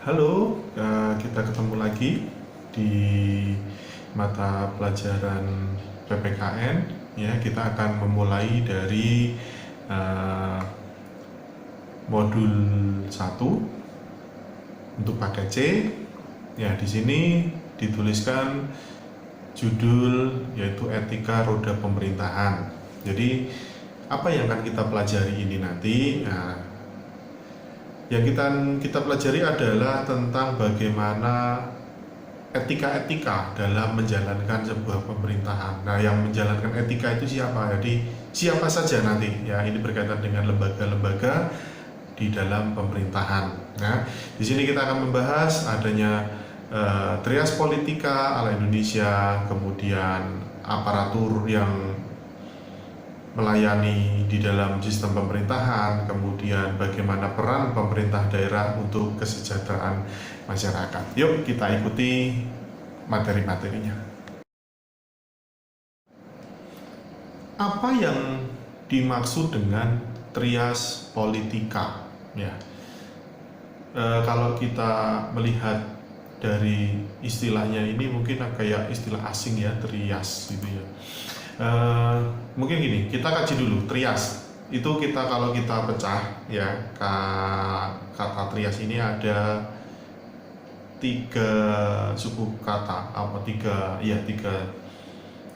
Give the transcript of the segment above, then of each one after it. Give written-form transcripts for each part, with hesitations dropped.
Halo, kita ketemu lagi di mata pelajaran PPKN. Ya, kita akan memulai dari eh, modul 1 untuk paket C. Ya, di sini dituliskan judul yaitu Etika Roda Pemerintahan. Jadi, apa yang akan kita pelajari ini nanti? Nah, yang kita pelajari adalah tentang bagaimana etika-etika dalam menjalankan sebuah pemerintahan. Nah, yang menjalankan etika itu siapa? Jadi siapa saja nanti? Ya, ini berkaitan dengan lembaga-lembaga di dalam pemerintahan. Nah, di sini kita akan membahas adanya trias politika ala Indonesia, kemudian aparatur yang melayani di dalam sistem pemerintahan, kemudian bagaimana peran pemerintah daerah untuk kesejahteraan masyarakat. Yuk kita ikuti materi-materinya. Apa yang dimaksud dengan trias politika? Ya, kalau kita melihat dari istilahnya ini mungkin kayak istilah asing ya, trias gitu ya. Mungkin gini, kita kaji dulu trias itu kalau kita pecah ya, kata trias ini ada tiga suku kata,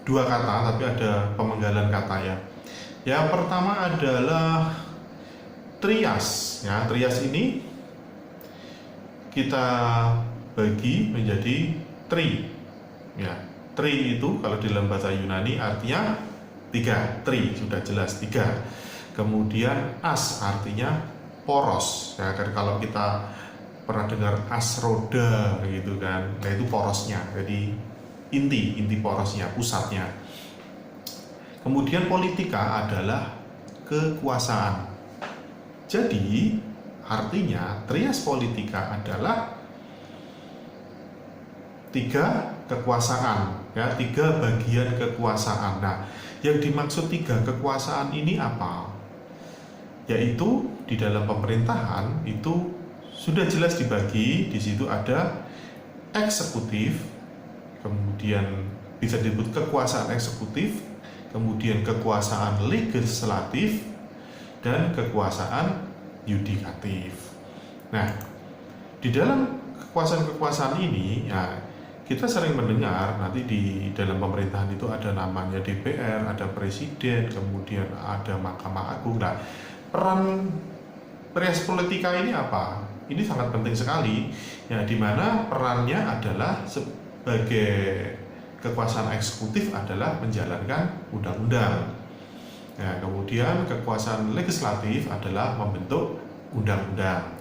dua kata tapi ada pemenggalan kata ya. Yang pertama adalah trias ya. Trias ini kita bagi menjadi tri ya. Tri itu kalau di dalam bahasa Yunani artinya tiga. Tri sudah jelas tiga. Kemudian as artinya poros ya kan, kalau kita pernah dengar as roda gitu kan, nah itu porosnya, jadi inti porosnya, pusatnya. Kemudian politika adalah kekuasaan. Jadi artinya trias politika adalah tiga kekuasaan ya, tiga bagian kekuasaan. Nah, yang dimaksud tiga kekuasaan ini apa? Yaitu di dalam pemerintahan itu sudah jelas dibagi. Di situ ada eksekutif, kemudian bisa disebut kekuasaan eksekutif, kemudian kekuasaan legislatif, dan kekuasaan yudikatif. Nah, di dalam kekuasaan-kekuasaan ini ya, kita sering mendengar nanti di dalam pemerintahan itu ada namanya DPR, ada presiden, kemudian ada Mahkamah Agung. Nah, peran trias politika ini apa? Ini sangat penting sekali ya, di mana perannya adalah sebagai kekuasaan eksekutif adalah menjalankan undang-undang. Nah, kemudian kekuasaan legislatif adalah membentuk undang-undang.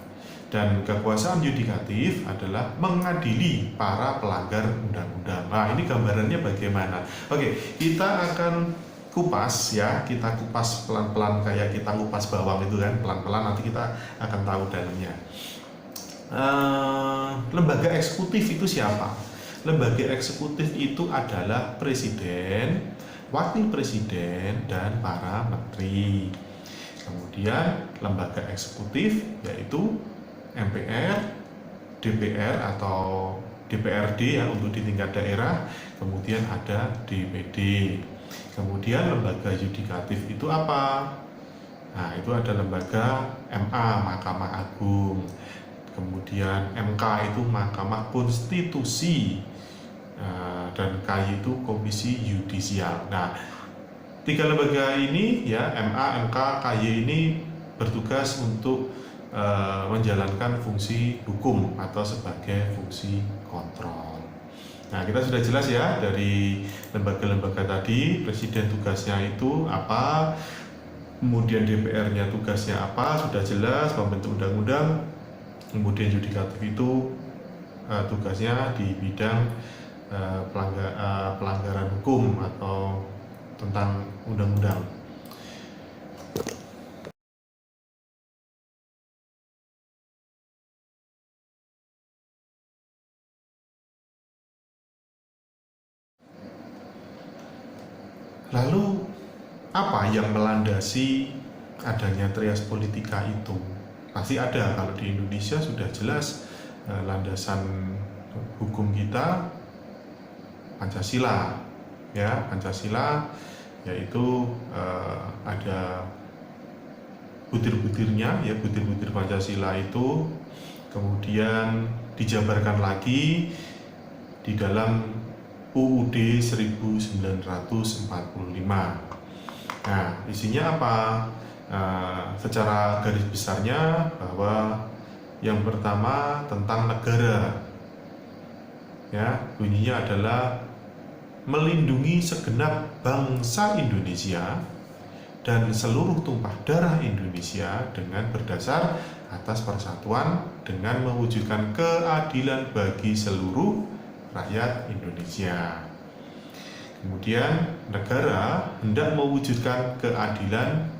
Dan kekuasaan yudikatif adalah mengadili para pelanggar undang-undang. Nah, ini gambarannya bagaimana? Oke, kita akan kupas ya, kita kupas pelan-pelan kayak kita kupas bawang itu kan, pelan-pelan nanti kita akan tahu dalamnya. Lembaga eksekutif itu siapa? Lembaga eksekutif itu adalah presiden, wakil presiden, dan para menteri. Kemudian lembaga eksekutif yaitu MPR, DPR atau DPRD ya untuk di tingkat daerah, kemudian ada DPD. Kemudian lembaga yudikatif itu apa? Nah, itu ada lembaga MA, Mahkamah Agung. Kemudian MK itu Mahkamah Konstitusi, dan KY itu Komisi Yudisial. Nah, tiga lembaga ini ya, MA, MK, KY ini bertugas untuk menjalankan fungsi hukum atau sebagai fungsi kontrol. Nah, kita sudah jelas ya dari lembaga-lembaga tadi, presiden tugasnya itu apa, kemudian DPR-nya tugasnya apa, sudah jelas membentuk undang-undang. Kemudian yudikatif itu tugasnya di bidang pelanggaran hukum atau tentang undang-undang. Lalu apa yang melandasi adanya trias politika itu? Pasti ada. Kalau di Indonesia sudah jelas landasan hukum kita Pancasila, ya. Pancasila yaitu ada butir-butirnya, ya, butir-butir Pancasila itu kemudian dijabarkan lagi di dalam UUD 1945. Nah, isinya apa? Secara garis besarnya bahwa yang pertama tentang negara, ya, bunyinya adalah melindungi segenap bangsa Indonesia dan seluruh tumpah darah Indonesia dengan berdasar atas persatuan dengan mewujudkan keadilan bagi seluruh rakyat Indonesia. Kemudian negara hendak mewujudkan keadilan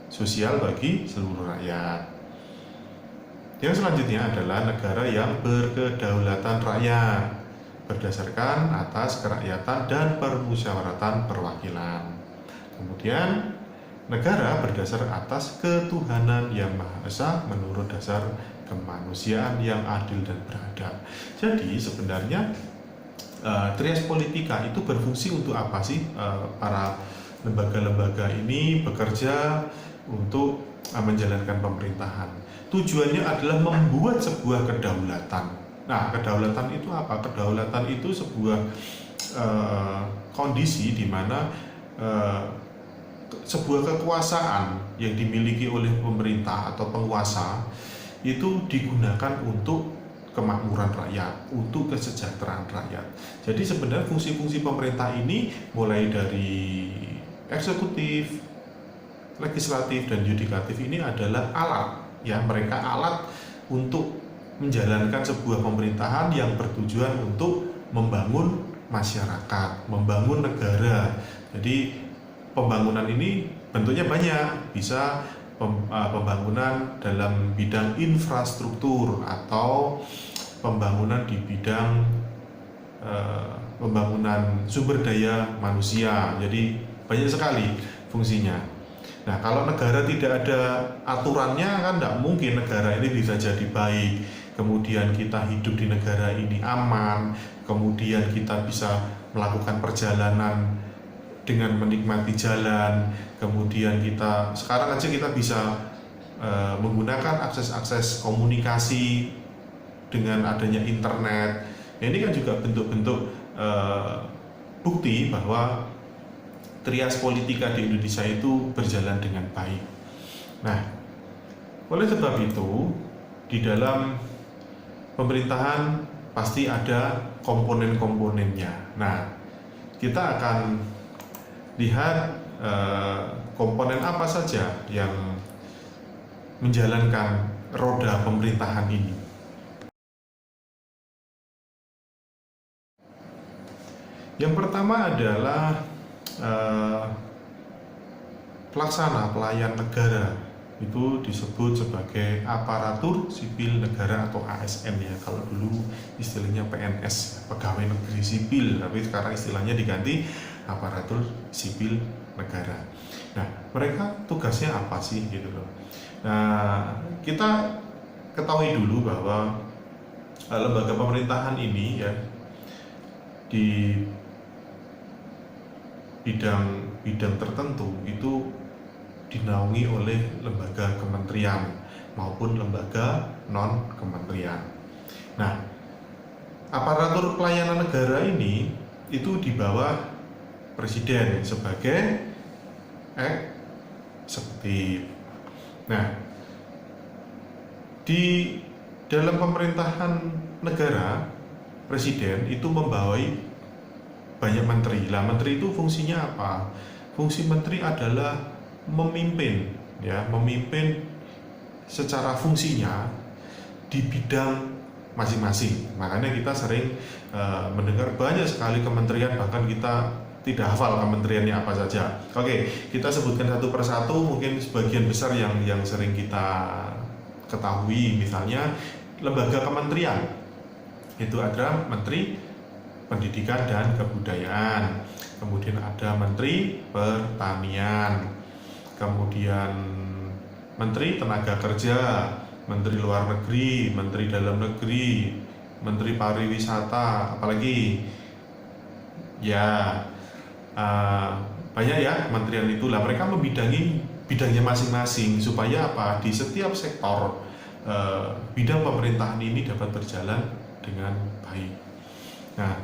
sosial bagi seluruh rakyat. Yang selanjutnya adalah negara yang berkedaulatan rakyat berdasarkan atas kerakyatan dan permusyawaratan perwakilan. Kemudian negara berdasar atas ketuhanan yang Maha Esa menurut dasar kemanusiaan yang adil dan beradab. Jadi sebenarnya trias politika itu berfungsi untuk apa sih? Para lembaga-lembaga ini bekerja untuk menjalankan pemerintahan. Tujuannya adalah membuat sebuah kedaulatan. Nah, kedaulatan itu apa? Kedaulatan itu sebuah kondisi di mana sebuah kekuasaan yang dimiliki oleh pemerintah atau penguasa itu digunakan untuk kemakmuran rakyat, untuk kesejahteraan rakyat. Jadi sebenarnya fungsi-fungsi pemerintah ini mulai dari eksekutif, legislatif, dan yudikatif ini adalah alat, ya, mereka alat untuk menjalankan sebuah pemerintahan yang bertujuan untuk membangun masyarakat, membangun negara. Jadi pembangunan ini bentuknya banyak, bisa pembangunan dalam bidang infrastruktur atau pembangunan di bidang pembangunan sumber daya manusia. Jadi banyak sekali fungsinya. Nah, kalau negara tidak ada aturannya kan tidak mungkin negara ini bisa jadi baik. Kemudian kita hidup di negara ini aman, kemudian kita bisa melakukan perjalanan dengan menikmati jalan, kemudian sekarang aja kita bisa menggunakan akses-akses komunikasi dengan adanya internet. Ini kan juga bentuk-bentuk bukti bahwa trias politika di Indonesia itu berjalan dengan baik. Nah, oleh sebab itu di dalam pemerintahan pasti ada komponen-komponennya. Nah, kita akan lihat komponen apa saja yang menjalankan roda pemerintahan ini. Yang pertama adalah pelaksana pelayan negara, itu disebut sebagai aparatur sipil negara atau ASN, ya. Kalau dulu istilahnya PNS, pegawai negeri sipil, tapi sekarang istilahnya diganti aparatur sipil negara. Nah, mereka tugasnya apa sih gitu loh. Nah, kita ketahui dulu bahwa lembaga pemerintahan ini, ya, di bidang tertentu itu dinaungi oleh lembaga kementerian maupun lembaga non kementerian. Nah, aparatur pelayanan negara ini itu di bawah presiden sebagai eksekutif. Nah, di dalam pemerintahan negara, presiden itu membawai banyak menteri. Lah, menteri itu fungsinya apa? Fungsi menteri adalah memimpin, ya, memimpin secara fungsinya di bidang masing-masing. Makanya kita sering mendengar banyak sekali kementerian, bahkan kita tidak hafal kementeriannya apa saja. Oke, kita sebutkan satu persatu, mungkin sebagian besar yang sering kita ketahui. Misalnya lembaga kementerian itu ada Menteri Pendidikan dan Kebudayaan, kemudian ada Menteri Pertanian, kemudian Menteri Tenaga Kerja, Menteri Luar Negeri, Menteri Dalam Negeri, Menteri Pariwisata, apalagi ya banyak ya kementerian itu lah. Mereka membidangi bidangnya masing-masing supaya apa, di setiap sektor bidang pemerintahan ini dapat berjalan dengan baik. Nah,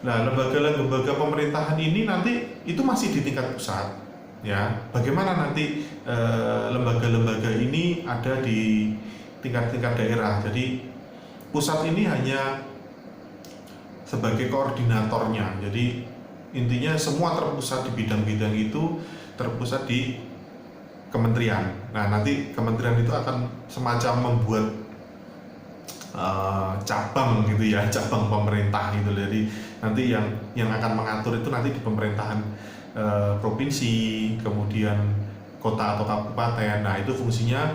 lembaga-lembaga pemerintahan ini nanti itu masih di tingkat pusat, ya. Bagaimana nanti lembaga-lembaga ini ada di tingkat-tingkat daerah. Jadi pusat ini hanya sebagai koordinatornya. Jadi intinya semua terpusat di bidang-bidang itu, terpusat di kementerian. Nah, nanti kementerian itu akan semacam membuat cabang gitu ya, cabang pemerintah gitu. Jadi nanti yang akan mengatur itu nanti di pemerintahan provinsi, kemudian kota atau kabupaten. Nah, itu fungsinya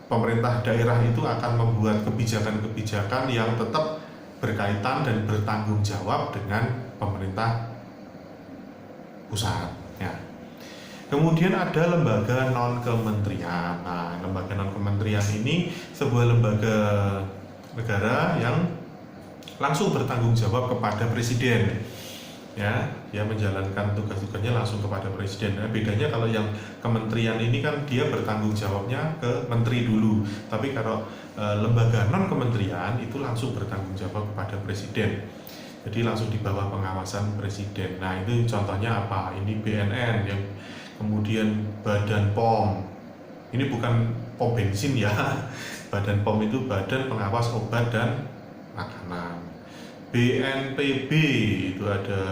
pemerintah daerah itu akan membuat kebijakan-kebijakan yang tetap berkaitan dan bertanggung jawab dengan pemerintah pusat, ya. Kemudian ada lembaga non-kementerian. Nah, lembaga non-kementerian ini sebuah lembaga negara yang langsung bertanggung jawab kepada presiden. Ya, dia menjalankan tugas-tugasnya langsung kepada presiden. Nah, bedanya kalau yang kementerian ini kan dia bertanggung jawabnya ke menteri dulu. Tapi kalau lembaga non-kementerian itu langsung bertanggung jawab kepada presiden. Jadi langsung di bawah pengawasan presiden. Nah, itu contohnya apa? Ini BNN, yang kemudian Badan POM. Ini bukan pom bensin ya. Badan POM itu Badan Pengawas Obat dan Makanan. BNPB itu ada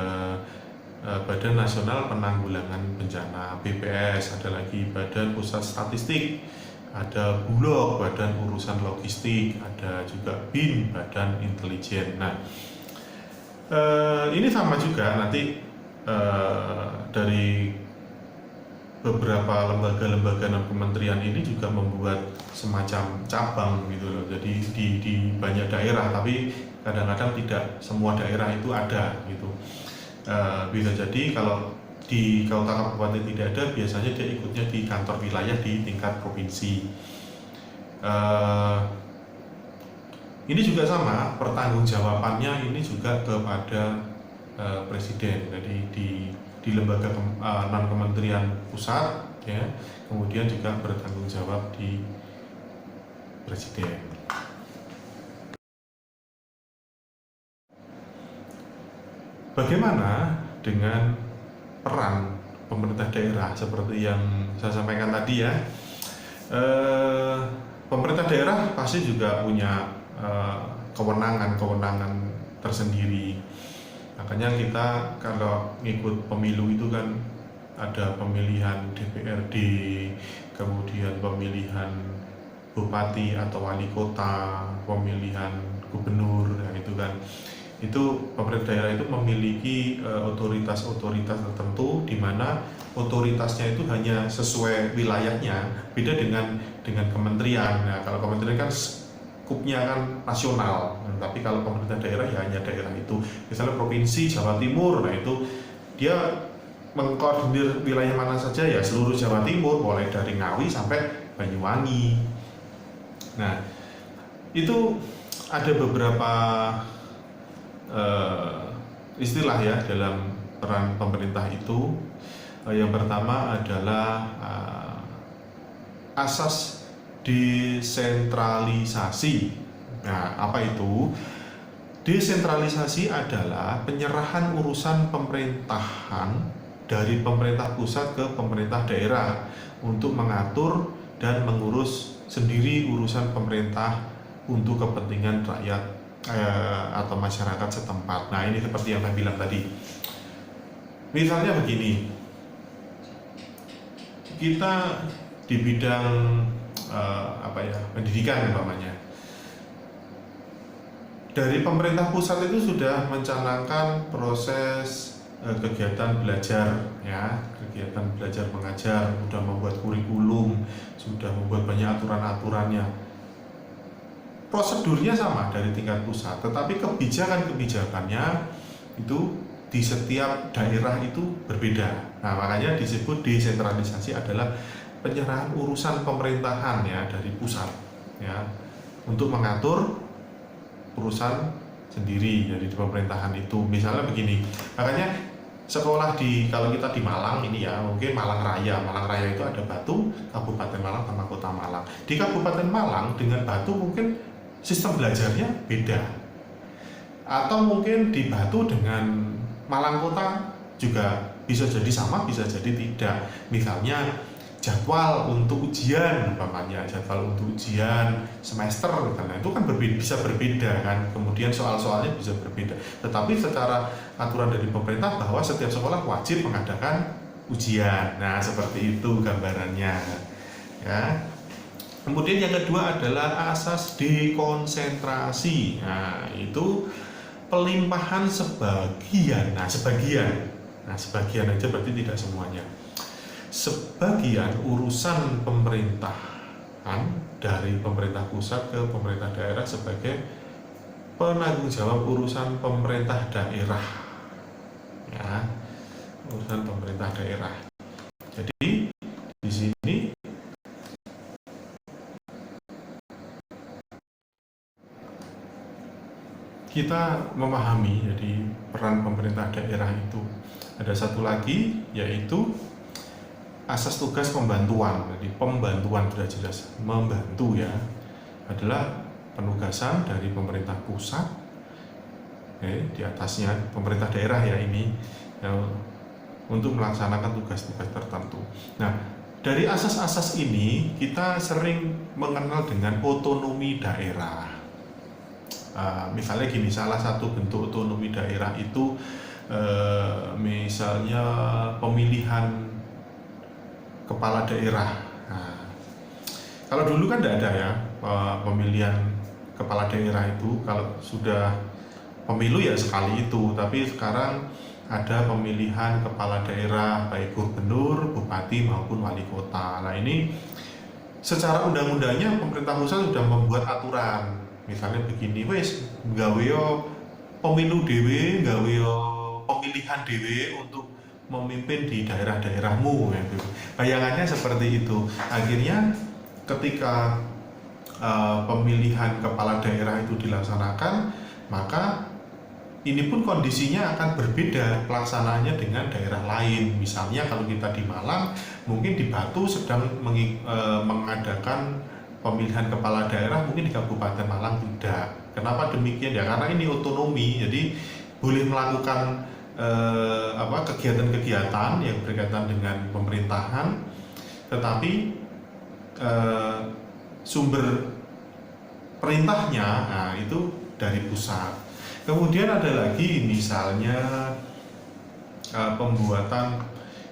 Badan Nasional Penanggulangan Bencana. BPS ada lagi Badan Pusat Statistik. Ada Bulog, Badan Urusan Logistik. Ada juga BIN, Badan Intelijen. Nah, ini sama juga nanti dari beberapa lembaga-lembaga dan kementerian ini juga membuat semacam cabang gitu loh. Jadi di banyak daerah, tapi kadang-kadang tidak semua daerah itu ada gitu. Bisa jadi kalau di kota kabupaten tidak ada, biasanya dia ikutnya di kantor wilayah di tingkat provinsi. Ini juga sama, pertanggungjawabannya ini juga kepada presiden. Jadi di lembaga non kementerian pusat, ya, kemudian juga bertanggung jawab di presiden. Bagaimana dengan peran pemerintah daerah seperti yang saya sampaikan tadi ya? Pemerintah daerah pasti juga punya kewenangan tersendiri. Makanya kita kalau ngikut pemilu itu kan ada pemilihan DPRD, kemudian pemilihan bupati atau wali kota, pemilihan gubernur, ya itu kan. Itu pemerintah daerah itu memiliki otoritas-otoritas tertentu, di mana otoritasnya itu hanya sesuai wilayahnya, beda dengan kementerian. Nah, kalau kementerian kan skupnya kan nasional, tapi kalau pemerintah daerah ya hanya daerah itu. Misalnya provinsi Jawa Timur, nah itu dia mengkoordinir wilayah mana saja ya, seluruh Jawa Timur, mulai dari Ngawi sampai Banyuwangi. Nah, itu ada beberapa istilah ya dalam peran pemerintah itu. Yang pertama adalah asas desentralisasi. Nah, apa itu? Desentralisasi adalah penyerahan urusan pemerintahan dari pemerintah pusat ke pemerintah daerah untuk mengatur dan mengurus sendiri urusan pemerintah untuk kepentingan rakyat atau masyarakat setempat. Nah, ini seperti yang saya bilang tadi. Misalnya begini, kita di bidang pendidikan umpamanya, dari pemerintah pusat itu sudah mencanangkan proses kegiatan belajar, ya, kegiatan belajar mengajar, sudah membuat kurikulum, sudah membuat banyak aturan-aturannya. Prosedurnya sama dari tingkat pusat, tetapi kebijakan-kebijakannya itu di setiap daerah itu berbeda. Nah, makanya disebut desentralisasi adalah penyerahan urusan pemerintahan ya dari pusat ya untuk mengatur urusan sendiri jadi di pemerintahan itu. Misalnya begini, makanya sekolah kalau kita di Malang ini ya, mungkin Malang Raya itu ada Batu, Kabupaten Malang sama Kota Malang. Di Kabupaten Malang dengan Batu mungkin sistem belajarnya beda, atau mungkin di Batu dengan Malang Kota juga bisa jadi sama, bisa jadi tidak. Misalnya jadwal untuk ujian, umpamanya jadwal untuk ujian semester misalnya, itu kan bisa berbeda kan, kemudian soal-soalnya bisa berbeda, tetapi secara aturan dari pemerintah bahwa setiap sekolah wajib mengadakan ujian. Nah seperti itu gambarannya ya. Kemudian yang kedua adalah asas dekonsentrasi. Nah itu pelimpahan sebagian aja, berarti tidak semuanya, sebagian urusan pemerintahan dari pemerintah pusat ke pemerintah daerah sebagai penanggung jawab urusan pemerintah daerah ya, urusan pemerintah daerah. Jadi di sini kita memahami jadi peran pemerintah daerah itu. Ada satu lagi yaitu asas tugas pembantuan. Jadi pembantuan sudah jelas, membantu ya, adalah penugasan dari pemerintah pusat, di atasnya pemerintah daerah ya ini ya, untuk melaksanakan tugas-tugas tertentu. Nah dari asas-asas ini kita sering mengenal dengan otonomi daerah. Misalnya gini, salah satu bentuk otonomi daerah itu misalnya pemilihan kepala daerah. Nah, kalau dulu kan tidak ada ya pemilihan kepala daerah itu, kalau sudah pemilu ya sekali itu, tapi sekarang ada pemilihan kepala daerah baik gubernur, bupati maupun wali kota. Nah ini secara undang-undangnya pemerintah pusat sudah membuat aturan, misalnya begini, wes gawe pemilu dewe, gawe pemilihan dewe untuk memimpin di daerah-daerahmu gitu. Bayangannya seperti itu. Akhirnya ketika pemilihan kepala daerah itu dilaksanakan, maka ini pun kondisinya akan berbeda pelaksanaannya dengan daerah lain. Misalnya kalau kita di Malang, mungkin di Batu sedang mengadakan pemilihan kepala daerah, mungkin di Kabupaten Malang tidak. Kenapa demikian ya? Karena ini otonomi, jadi boleh melakukan kegiatan-kegiatan yang berkaitan dengan pemerintahan, tetapi sumber perintahnya itu dari pusat. Kemudian ada lagi misalnya pembuatan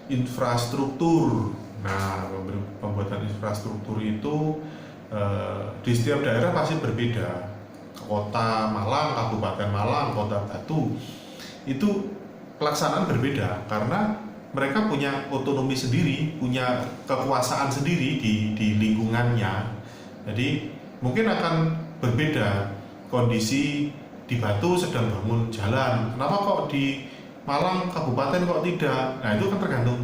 infrastruktur. Nah, pembuatan infrastruktur itu di setiap daerah pasti berbeda. Kota Malang, Kabupaten Malang, Kota Batu itu pelaksanaan berbeda karena mereka punya otonomi sendiri, punya kekuasaan sendiri di lingkungannya. Jadi mungkin akan berbeda kondisi di Batu sedang bangun jalan, kenapa kok di Malang Kabupaten kok tidak? Nah itu kan tergantung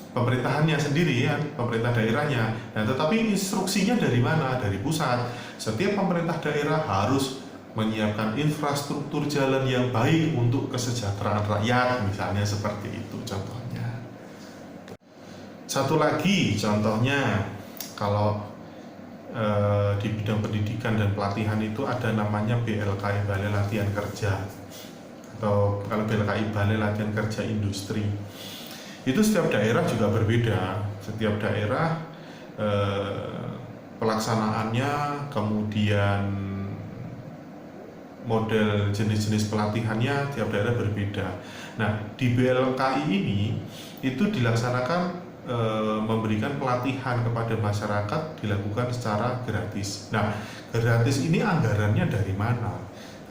pemerintahannya sendiri ya, pemerintah daerahnya. Nah tetapi instruksinya dari mana? Dari pusat. Setiap pemerintah daerah harus menyiapkan infrastruktur jalan yang baik untuk kesejahteraan rakyat, misalnya seperti itu contohnya. Satu lagi contohnya, kalau di bidang pendidikan dan pelatihan itu ada namanya BLKI, Balai Latihan Kerja, atau kalau BLKI Balai Latihan Kerja Industri. Itu setiap daerah juga berbeda, setiap daerah pelaksanaannya, kemudian model jenis-jenis pelatihannya tiap daerah berbeda. Nah di BLKI ini itu dilaksanakan memberikan pelatihan kepada masyarakat dilakukan secara gratis. Nah gratis ini anggarannya dari mana?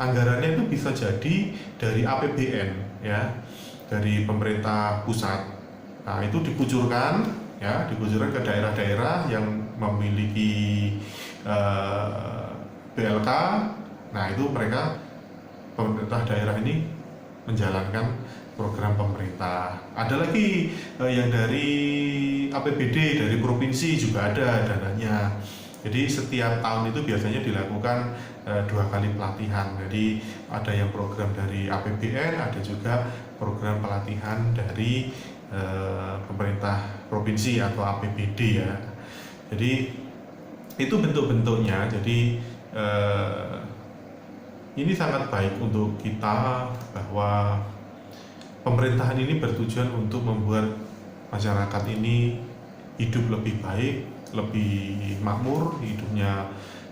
Anggarannya itu bisa jadi dari APBN ya, dari pemerintah pusat. Nah itu dikucurkan ya, dikucurkan ke daerah-daerah yang memiliki BLK. Nah itu mereka pemerintah daerah ini menjalankan program pemerintah. Ada lagi yang dari APBD, dari provinsi juga ada dananya. Jadi setiap tahun itu biasanya dilakukan 2 kali pelatihan. Jadi ada yang program dari APBN, ada juga program pelatihan dari pemerintah provinsi atau APBD ya. Jadi itu bentuk-bentuknya. Jadi ini sangat baik untuk kita bahwa pemerintahan ini bertujuan untuk membuat masyarakat ini hidup lebih baik, lebih makmur, hidupnya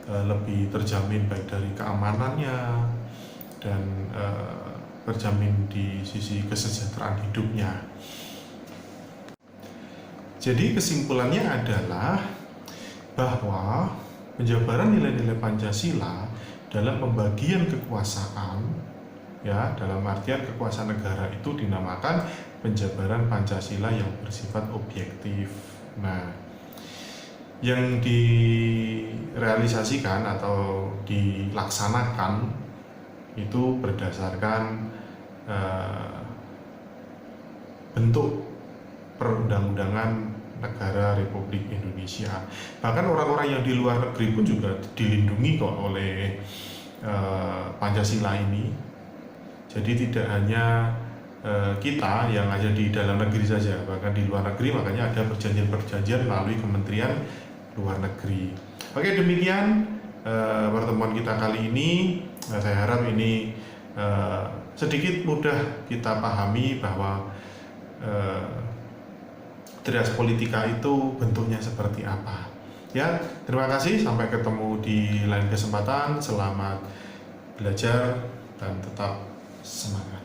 lebih terjamin baik dari keamanannya dan terjamin di sisi kesejahteraan hidupnya. Jadi kesimpulannya adalah bahwa penjabaran nilai-nilai Pancasila dalam pembagian kekuasaan, ya, dalam artian kekuasaan negara itu dinamakan penjabaran Pancasila yang bersifat objektif. Nah, yang direalisasikan atau dilaksanakan itu berdasarkan bentuk perundang-undangan negara Republik Indonesia. Bahkan orang-orang yang di luar negeri pun juga dilindungi kok oleh Pancasila ini. Jadi tidak hanya kita yang ada di dalam negeri saja, bahkan di luar negeri, makanya ada perjanjian-perjanjian melalui Kementerian Luar Negeri. Oke, demikian pertemuan kita kali ini. Saya harap ini sedikit mudah kita pahami bahwa trias politika itu bentuknya seperti apa. Ya, terima kasih. Sampai ketemu di lain kesempatan. Selamat belajar dan tetap semangat.